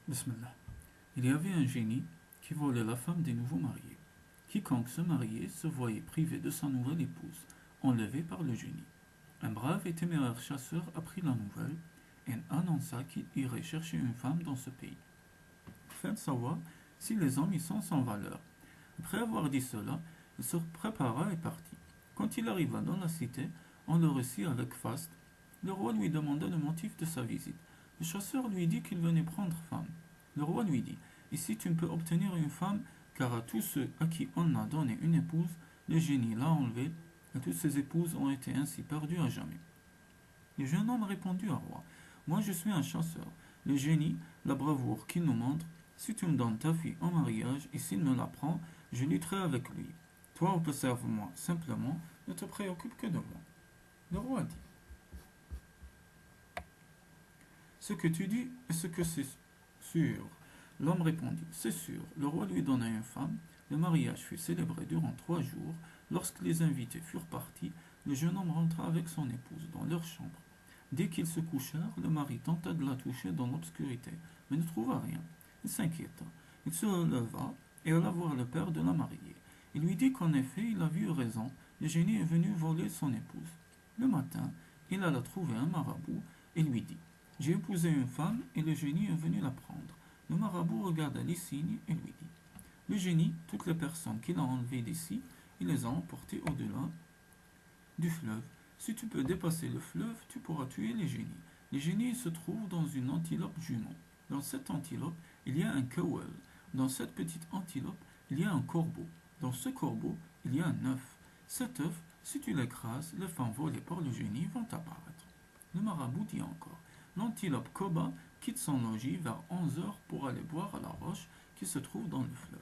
Bismillah. Il y avait un génie qui volait la femme des nouveaux mariés. Quiconque se mariait se voyait privé de sa nouvelle épouse, enlevé par le génie. Un brave et téméraire chasseur apprit la nouvelle et annonça qu'il irait chercher une femme dans ce pays, afin de savoir si les hommes y sont sans valeur. Après avoir dit cela, il se prépara et partit. Quand il arriva dans la cité, on le reçut avec faste. Le roi lui demanda le motif de sa visite. Le chasseur lui dit qu'il venait prendre femme. Le roi lui dit: Ici tu ne peux obtenir une femme, car à tous ceux à qui on a donné une épouse, le génie l'a enlevée, et toutes ces épouses ont été ainsi perdues à jamais. Le jeune homme répondit au roi: Moi je suis un chasseur. Le génie, la bravoure qu'il nous montre, si tu me donnes ta fille en mariage, et s'il me la prend, je lutterai avec lui. Toi, observe-moi simplement, ne te préoccupe que de moi. Le roi dit: Ce que tu dis est ce que c'est sûr. L'homme répondit: C'est sûr. Le roi lui donna une femme. Le mariage fut célébré durant 3 jours. Lorsque les invités furent partis, le jeune homme rentra avec son épouse dans leur chambre. Dès qu'ils se couchèrent, le mari tenta de la toucher dans l'obscurité, mais ne trouva rien. Il s'inquiéta. Il se leva et alla voir le père de la mariée. Il lui dit qu'en effet, il avait eu raison. Le génie est venu voler son épouse. Le matin, il alla trouver un marabout et lui dit: J'ai épousé une femme et le génie est venu la prendre. Le marabout regarda les signes et lui dit: Le génie, toutes les personnes qu'il a enlevées d'ici, il les a emportées au-delà du fleuve. Si tu peux dépasser le fleuve, tu pourras tuer les génies. Les génies se trouvent dans une antilope jument. Dans cette antilope, il y a un kawel. Dans cette petite antilope, il y a un corbeau. Dans ce corbeau, il y a un œuf. Cet œuf, si tu l'écrases, les femmes volées par le génie vont apparaître. Le marabout dit encore: L'antilope Koba quitte son logis vers 11 heures pour aller boire à la roche qui se trouve dans le fleuve.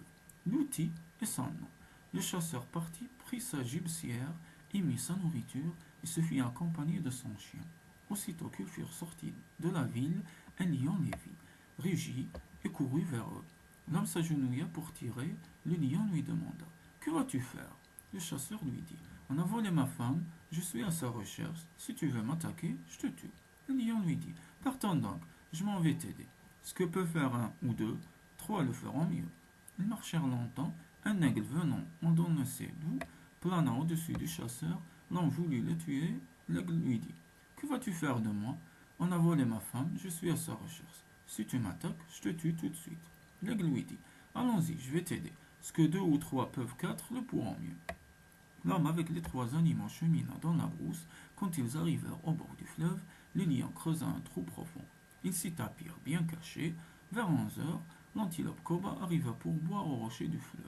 L'outil est son nom. Le chasseur partit, prit sa gibecière, y mit sa nourriture et se fit accompagner de son chien. Aussitôt qu'ils furent sortis de la ville, un lion les vit, rugit et courut vers eux. L'homme s'agenouilla pour tirer. Le lion lui demanda: Que vas-tu faire? Le chasseur lui dit: On a volé ma femme, je suis à sa recherche. Si tu veux m'attaquer, je te tue. Le lion lui dit: Partons donc, je m'en vais t'aider. Ce que peut faire un ou deux, 3 le feront mieux. Ils marchèrent longtemps. Un aigle venant on ne sait d'où plana au-dessus du chasseur. L'homme voulut le tuer. L'aigle lui dit: Que vas-tu faire de moi? On a volé ma femme, je suis à sa recherche. Si tu m'attaques, je te tue tout de suite. L'aigle lui dit: Allons-y, je vais t'aider. Ce que 2 ou 3 peuvent, 4 le pourront mieux. L'homme avec les 3 animaux chemina dans la brousse. Quand ils arrivèrent au bord du fleuve, le lion creusa un trou profond. Ils s'y tapirent bien cachés. Vers 11 heures, l'antilope Koba arriva pour boire au rocher du fleuve.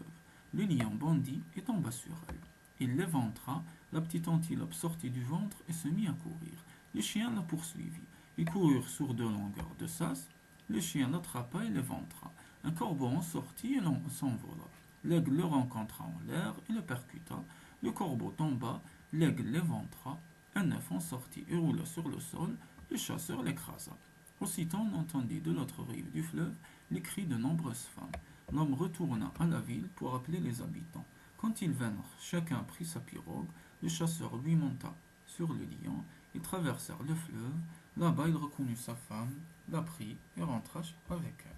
Le lion bondit et tomba sur elle. Il l'éventra. La petite antilope sortit du ventre et se mit à courir. Le chien la poursuivit. Ils coururent sur 2 longueurs de sas. Le chien l'attrapa et l'éventra. Un corbeau en sortit et s'envola. L'aigle le rencontra en l'air et le percuta. Le corbeau tomba, l'aigle l'éventra. Un œuf en sortit et roula sur le sol. Le chasseur l'écrasa. Aussitôt on entendit de l'autre rive du fleuve les cris de nombreuses femmes. L'homme retourna à la ville pour appeler les habitants. Quand ils vinrent, chacun prit sa pirogue. Le chasseur lui monta sur le lion. Ils traversèrent le fleuve. Là-bas, il reconnut sa femme, la prit et rentra avec elle.